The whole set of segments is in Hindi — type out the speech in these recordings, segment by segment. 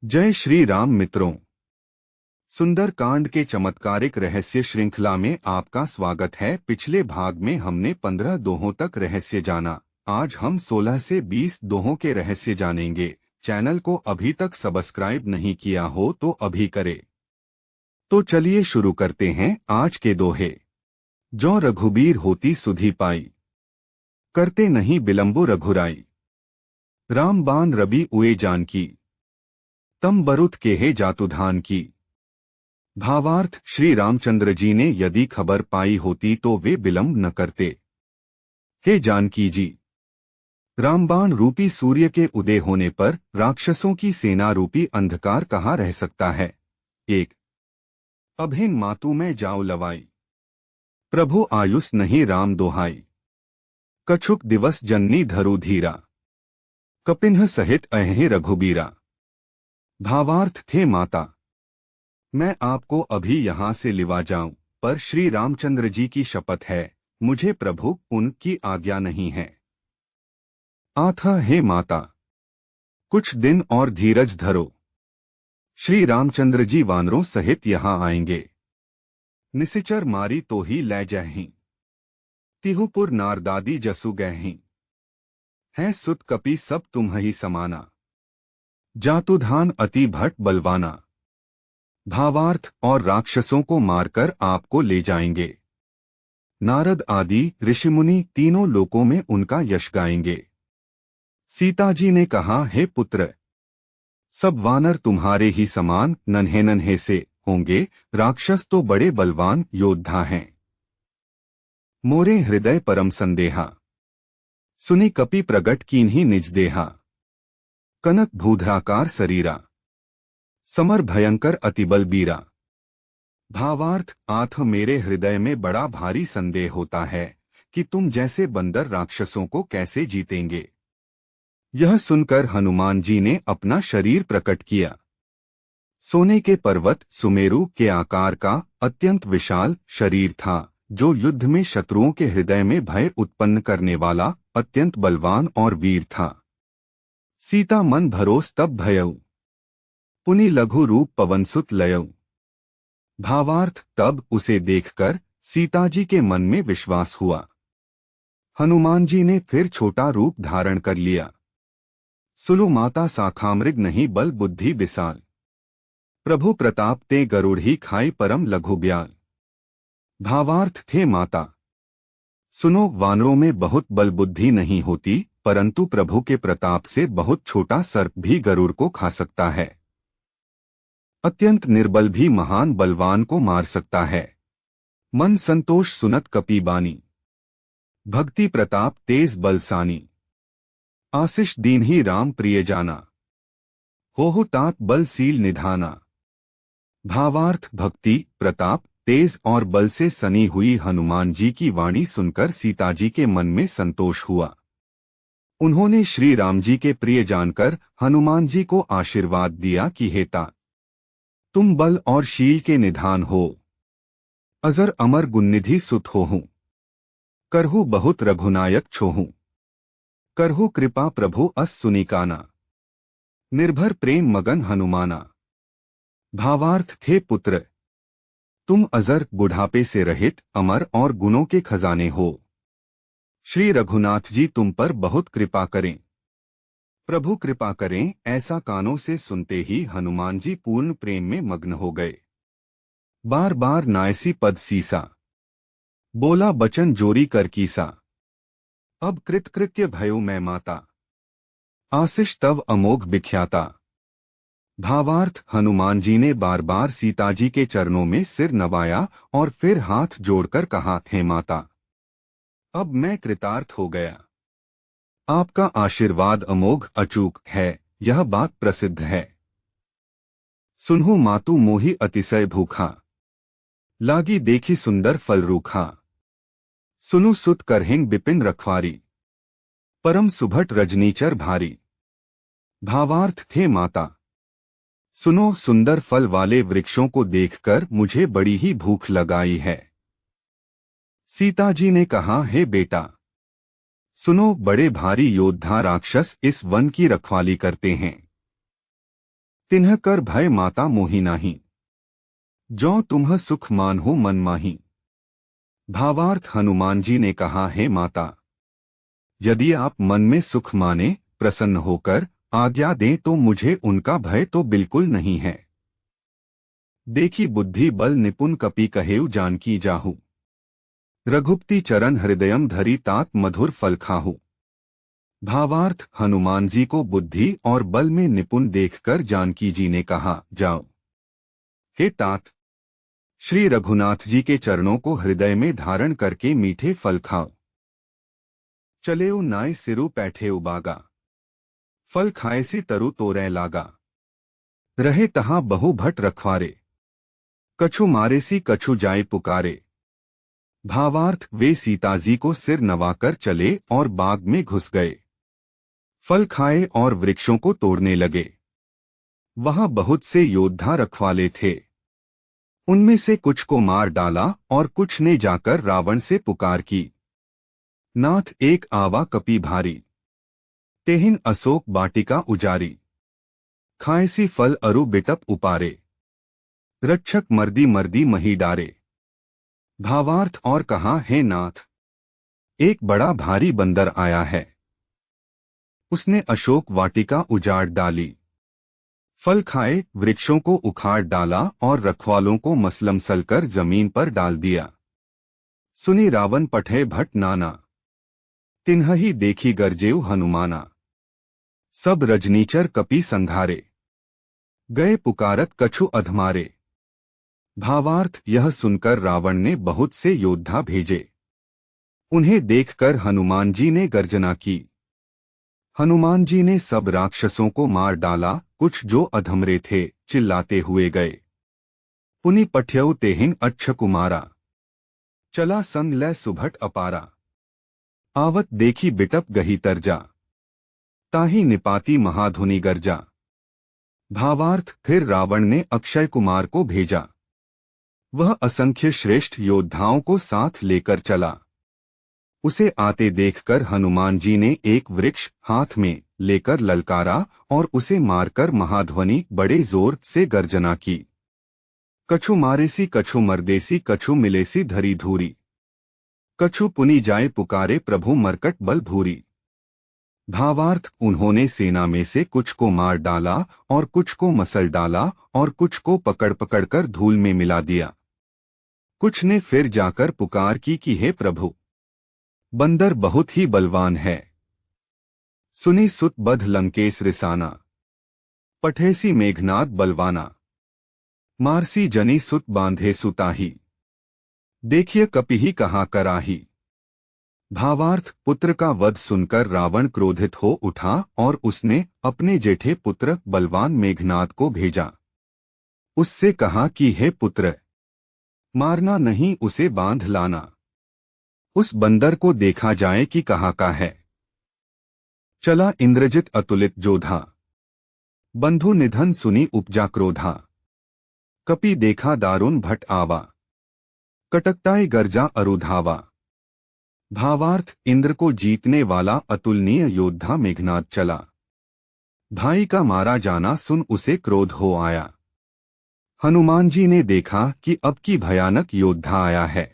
जय श्री राम मित्रों। सुंदर कांड के चमत्कारिक रहस्य श्रृंखला में आपका स्वागत है। पिछले भाग में हमने 15 दोहों तक रहस्य जाना। आज हम 16 से 20 दोहों के रहस्य जानेंगे। चैनल को अभी तक सब्सक्राइब नहीं किया हो तो अभी करें। तो चलिए शुरू करते हैं आज के दोहे। जो रघुबीर होती सुधि पाई, करते नहीं बिलंबो रघुराई। रामबान रबी उए जानकी, तम बरुत केहे जातुधान की। भावार्थ, श्री रामचंद्र जी ने यदि खबर पाई होती तो वे विलंब न करते। हे जानकी जी, रामबाण रूपी सूर्य के उदय होने पर राक्षसों की सेना रूपी अंधकार कहाँ रह सकता है। एक अभिन मातु में जाओ लवाई, प्रभु आयुष नहीं राम दोहाई। कछुक दिवस जननी धरु धीरा, कपिन्ह सहित अहे रघुबीरा। भावार्थ, हे माता, मैं आपको अभी यहाँ से लिवा जाऊं, पर श्री रामचंद्र जी की शपथ है, मुझे प्रभु उनकी आज्ञा नहीं है। आथा, हे माता, कुछ दिन और धीरज धरो। श्री रामचंद्र जी वानरों सहित यहाँ आएंगे। निसिचर मारी तो ही ले जाहीं, तिहुपुर नारदादी जसु गहीं। है सुत कपि सब तुम ही समाना, जातुधान अति भट बलवाना। भावार्थ, और राक्षसों को मारकर आपको ले जाएंगे। नारद आदि ऋषिमुनि तीनों लोकों में उनका यश गाएंगे। सीता जी ने कहा, हे पुत्र, सब वानर तुम्हारे ही समान नन्हे नन्हे से होंगे, राक्षस तो बड़े बलवान योद्धा हैं। मोरे हृदय परम संदेहा, सुनी कपि प्रगट कीन्ही निज देहा। कनक भूधराकार शरीरा, समर भयंकर अतिबल बीरा। भावार्थ, आथ मेरे हृदय में बड़ा भारी संदेह होता है कि तुम जैसे बंदर राक्षसों को कैसे जीतेंगे। यह सुनकर हनुमान जी ने अपना शरीर प्रकट किया। सोने के पर्वत सुमेरु के आकार का अत्यंत विशाल शरीर था, जो युद्ध में शत्रुओं के हृदय में भय उत्पन्न करने वाला अत्यंत बलवान और वीर था। सीता मन भरोस तब भयऊ, पुनि लघु रूप पवनसुत लयऊ। भावार्थ, तब उसे देखकर सीताजी के मन में विश्वास हुआ। हनुमान जी ने फिर छोटा रूप धारण कर लिया। सुलु माता साखामृग नहीं बल बुद्धि विशाल, प्रभु प्रताप ते गरुड़ खाई परम लघु ब्याल। भावार्थ, हे माता, सुनो, वानरों में बहुत बल बुद्धि नहीं होती, परंतु प्रभु के प्रताप से बहुत छोटा सर्प भी गरुड़ को खा सकता है। अत्यंत निर्बल भी महान बलवान को मार सकता है। मन संतोष सुनत कपि बानी, भक्ति प्रताप तेज बलसानी। आशीष दीन ही राम प्रिय जाना, होहु तात बलशील निधाना। भावार्थ, भक्ति प्रताप तेज और बल से सनी हुई हनुमान जी की वाणी सुनकर सीता जी के मन में संतोष हुआ। उन्होंने श्री राम जी के प्रिय जानकर हनुमान जी को आशीर्वाद दिया कि हे तात, तुम बल और शील के निधान हो, अजर अमर गुणनिधि सुत होहूं। करहु बहुत रघुनायक छोहूं, करहु कृपा प्रभु अस सुनिकाना। निर्भर प्रेम मगन हनुमाना। भावार्थ, हे पुत्र, तुम अजर बुढ़ापे से रहित अमर और गुणों के खजाने हो। श्री रघुनाथ जी तुम पर बहुत कृपा करें, प्रभु कृपा करें। ऐसा कानों से सुनते ही हनुमान जी पूर्ण प्रेम में मग्न हो गए। बार बार नायसी पद सीसा, बोला बचन जोरी कर कीसा। अब कृतकृत्य भयो मैं माता, आशीष तव अमोघ विख्याता। भावार्थ, हनुमान जी ने बार बार सीता जी के चरणों में सिर नवाया और फिर हाथ जोड़कर कहा, हे माता, अब मैं कृतार्थ हो गया। आपका आशीर्वाद अमोघ अचूक है, यह बात प्रसिद्ध है। सुनहु मातु मोहि अतिशय भूखा, लागी देखी सुंदर फल रूखा। सुनु सुत करहिन बिपिन रखवारी, परम सुभट रजनीचर भारी। भावार्थ, हे माता, सुनो, सुंदर फल वाले वृक्षों को देखकर मुझे बड़ी ही भूख लगाई है। सीता जी ने कहा, हे बेटा, सुनो, बड़े भारी योद्धा राक्षस इस वन की रखवाली करते हैं। तिन्ह कर भय माता मोहि नाही, जो तुम्ह सुख मान हो मन माही। भावार्थ हनुमान जी ने कहा, हे माता, यदि आप मन में सुख माने, प्रसन्न होकर आज्ञा दें तो मुझे उनका भय तो बिल्कुल नहीं है। देखी बुद्धि बल निपुण कपि कहेउ जानकी जाहु, रघुपति चरण हृदयम धरी तात मधुर फल खाहु। भावार्थ हनुमान जी को बुद्धि और बल में निपुण देखकर जानकी जी ने कहा, जाओ हे तात, श्री रघुनाथ जी के चरणों को हृदय में धारण करके मीठे फल खाओ। चलेउ नाय सिरु पैठे उबागा, फल खाएसी तरु तोरै लागा। रहे तहां बहु भट रखवारे, कछु मारेसी कछु जाए पुकारे। भावार्थ वे सीताजी को सिर नवाकर चले और बाग में घुस गए। फल खाए और वृक्षों को तोड़ने लगे। वहां बहुत से योद्धा रखवाले थे। उनमें से कुछ को मार डाला और कुछ ने जाकर रावण से पुकार की, नाथ एक आवा कपि भारी, तेहिन अशोक बाटिका उजारी। खाएसी फल अरु बिटप उपारे, रक्षक मर्दी मर्दी मही डारे। भावार्थ और कहा, हे नाथ, एक बड़ा भारी बंदर आया है। उसने अशोक वाटिका उजाड़ डाली, फल खाए, वृक्षों को उखाड़ डाला और रखवालों को मसलमसल कर जमीन पर डाल दिया। सुनी रावण पठे भट नाना, तिन्ह ही देखी गरजेउ हनुमाना। सब रजनीचर कपि संघारे, गए पुकारत कछु अधमारे। भावार्थ यह सुनकर रावण ने बहुत से योद्धा भेजे। उन्हें देखकर हनुमान जी ने गर्जना की। हनुमान जी ने सब राक्षसों को मार डाला। कुछ जो अधमरे थे चिल्लाते हुए गए, पुनि पठ्यउ तेहिन अच्छ कुमारा, चला संग लै सुभट अपारा। आवत देखी बिटप गही तरजा, ताही निपाती महाधुनि गर्जा। भावार्थ फिर रावण ने अक्षय कुमार को भेजा। वह असंख्य श्रेष्ठ योद्धाओं को साथ लेकर चला। उसे आते देखकर हनुमान जी ने एक वृक्ष हाथ में लेकर ललकारा और उसे मारकर महाध्वनि बड़े जोर से गर्जना की। कछु मारेसी कछु मरदेसी कछु मिलेसी धरी धूरी, कछु पुनि जाए पुकारे प्रभु मरकट बल भूरी। भावार्थ उन्होंने सेना में से कुछ को मार डाला और कुछ को मसल डाला और कुछ को पकड़ पकड़कर धूल में मिला दिया। कुछ ने फिर जाकर पुकार की कि हे प्रभु, बंदर बहुत ही बलवान है। सुनी सुत बध लंकेश रिसाना, पठेसी मेघनाद बलवाना। मारसी जनी सुत बांधे सुताही, देखिए कपिही कहाँ कराही। भावार्थ पुत्र का वध सुनकर रावण क्रोधित हो उठा और उसने अपने जेठे पुत्र बलवान मेघनाद को भेजा। उससे कहा कि हे पुत्र, मारना नहीं, उसे बांध लाना। उस बंदर को देखा जाए कि कहाँ का है। चला इंद्रजित अतुलित जोधा, बंधु निधन सुनी उपजा क्रोधा। कपि देखा दारुण भट आवा, कटकताई गर्जा अरुधावा। भावार्थ इंद्र को जीतने वाला अतुलनीय योद्धा मेघनाद चला। भाई का मारा जाना सुन उसे क्रोध हो आया। हनुमान जी ने देखा कि अब की भयानक योद्धा आया है।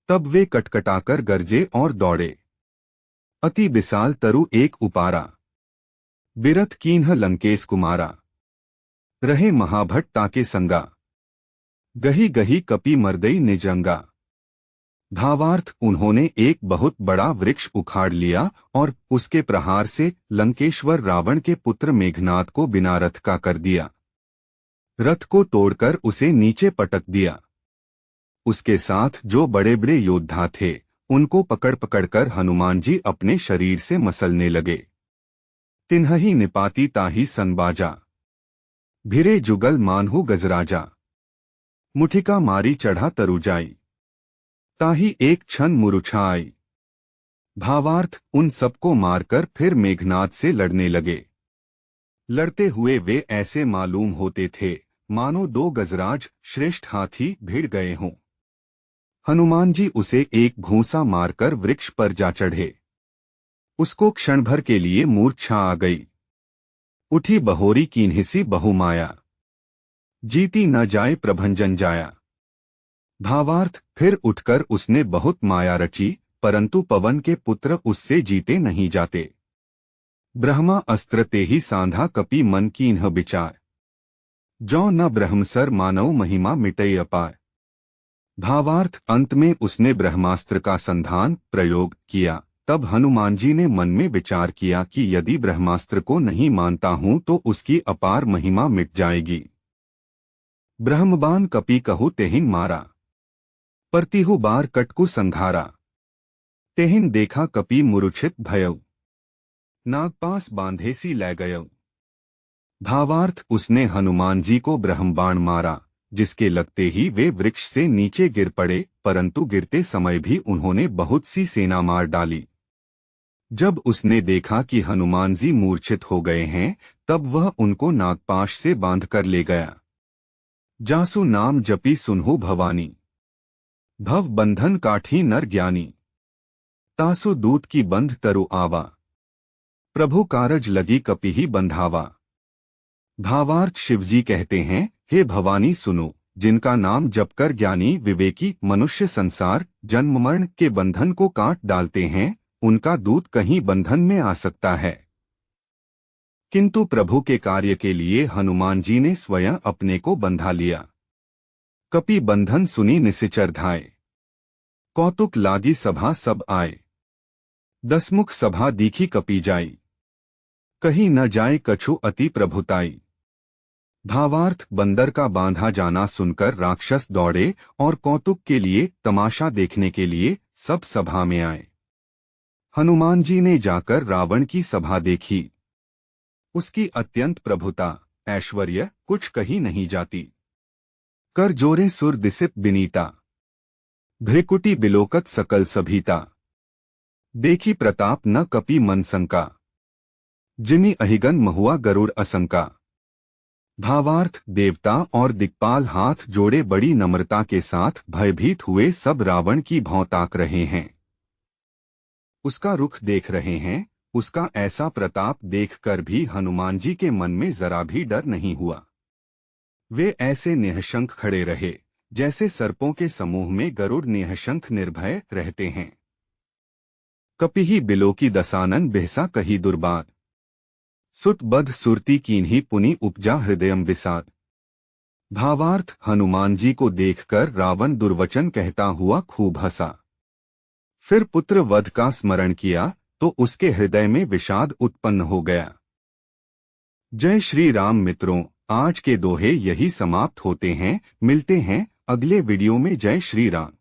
तब वे कटकटाकर गरजे और दौड़े। अति विशाल तरु एक उपारा, बिरथ कीन्ह लंकेश कुमारा। रहे महाभट ताके संगा, गही गही कपि मर्दई निजंगा। भावार्थ उन्होंने एक बहुत बड़ा वृक्ष उखाड़ लिया और उसके प्रहार से लंकेश्वर रावण के पुत्र मेघनाद को बिना रथ का कर दिया। रथ को तोड़कर उसे नीचे पटक दिया। उसके साथ जो बड़े बड़े योद्धा थे उनको पकड़ पकड़कर हनुमान जी अपने शरीर से मसलने लगे। तिन्हही निपाती ताही सनबाजा, भिरे जुगल मानहु गजराजा। मुठिका मारी चढ़ा तरुजाई, ताही एक क्षण मुरुछा आई। भावार्थ उन सबको मारकर फिर मेघनाद से लड़ने लगे। लड़ते हुए वे ऐसे मालूम होते थे मानो दो गजराज श्रेष्ठ हाथी भिड़ गए हों। हनुमान जी उसे एक घूंसा मारकर वृक्ष पर जा चढ़े। उसको क्षण भर के लिए मूर्छा आ गई। उठी बहोरी कीन्हिसी बहुमाया, जीती न जाए प्रभंजन जाया। भावार्थ, फिर उठकर उसने बहुत माया रची, परंतु पवन के पुत्र उससे जीते नहीं जाते। ब्रह्मा अस्त्र ते ही सांधा कपि मन कीन्ह विचार, जो न ब्रह्मसर मानव महिमा मिटई अपार। भावार्थ, अंत में उसने ब्रह्मास्त्र का संधान प्रयोग किया। तब हनुमान जी ने मन में विचार किया कि यदि ब्रह्मास्त्र को नहीं मानता हूं तो उसकी अपार महिमा मिट जाएगी। ब्रह्मबान कपि कहु तेहिन मारा, परतिहु बार कटकु संघारा। तेहिन देखा कपि मूर्छित भयउ, नागपास बांधेसी लै गयउ। भावार्थ, उसने हनुमान जी को ब्रह्मबाण मारा, जिसके लगते ही वे वृक्ष से नीचे गिर पड़े, परंतु गिरते समय भी उन्होंने बहुत सी सेना मार डाली। जब उसने देखा कि हनुमान जी मूर्छित हो गए हैं, तब वह उनको नागपाश से बांधकर ले गया। जासु नाम जपी सुनहु भवानी, भव बंधन काठी नर ज्ञानी। तासु दूत की बंध तरु आवा, प्रभु कारज लगी कपिहि बंधावा। भावार्थ, शिवजी कहते हैं, हे भवानी सुनो, जिनका नाम जपकर ज्ञानी विवेकी मनुष्य संसार जन्म मरण के बंधन को काट डालते हैं, उनका दूत कहीं बंधन में आ सकता है। किंतु प्रभु के कार्य के लिए हनुमान जी ने स्वयं अपने को बंधा लिया। कपि बंधन सुनी निसिचर धाये, कौतुक लागी सभा सब आए। दसमुख सभा दीखी कपि जाई, कहीं न जाए कछु अति प्रभुताई। भावार्थ, बंदर का बांधा जाना सुनकर राक्षस दौड़े और कौतुक के लिए तमाशा देखने के लिए सब सभा में आए। हनुमान जी ने जाकर रावण की सभा देखी। उसकी अत्यंत प्रभुता ऐश्वर्य कुछ कही नहीं जाती। कर जोरे सुर दिसित बिनीता, भ्रिकुटी बिलोकत सकल सभीता। देखी प्रताप न कपि मन संका, जिनि अहिगन महुआ गरुड़ असंका। भावार्थ, देवता और दिक्पाल हाथ जोड़े बड़ी नम्रता के साथ भयभीत हुए सब रावण की भौं ताक रहे हैं। उसका रुख देख रहे हैं। उसका ऐसा प्रताप देखकर भी हनुमान जी के मन में जरा भी डर नहीं हुआ। वे ऐसे निःशंक खड़े रहे, जैसे सर्पों के समूह में गरुड़ निःशंक निर्भय रहते हैं। कपिहि बिलोकी दसानन बिहसा कही दुर्बाद, सुत बध सुरती कीन्ही पुनि उपजा हृदयम विषाद। भावार्थ, हनुमान जी को देखकर रावण दुर्वचन कहता हुआ खूब हंसा। फिर पुत्र वध का स्मरण किया तो उसके हृदय में विषाद उत्पन्न हो गया। जय श्री राम मित्रों, आज के दोहे यही समाप्त होते हैं। मिलते हैं अगले वीडियो में। जय श्री राम।